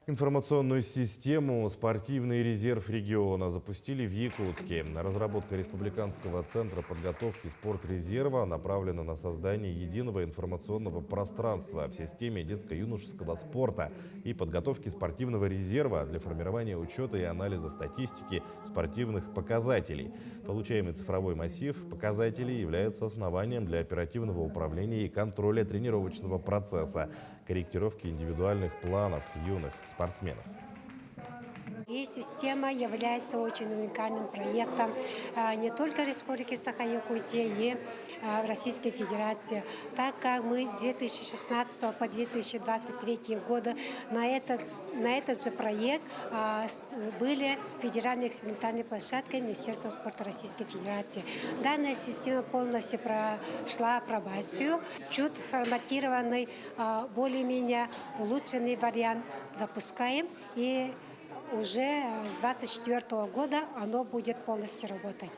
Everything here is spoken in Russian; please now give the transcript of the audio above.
Информационную систему «Спортивный резерв региона» запустили в Якутске. Разработка Республиканского центра подготовки спортрезерва направлена на создание единого информационного пространства в системе детско-юношеского спорта и подготовки спортивного резерва для формирования учета и анализа статистики спортивных показателей. Получаемый цифровой массив показателей является основанием для оперативного управления и контроля тренировочного процесса, корректировки индивидуальных планов юных спортсменов. И система является очень уникальным проектом не только Республики Саха-Якутия и Российской Федерации, так как мы с 2016 по 2023 годы на этот же проект были федеральной экспериментальной площадкой Министерства спорта Российской Федерации. Данная система полностью прошла апробацию. Чуть форматированный, более-менее улучшенный вариант запускаем, и уже с 2024 года оно будет полностью работать.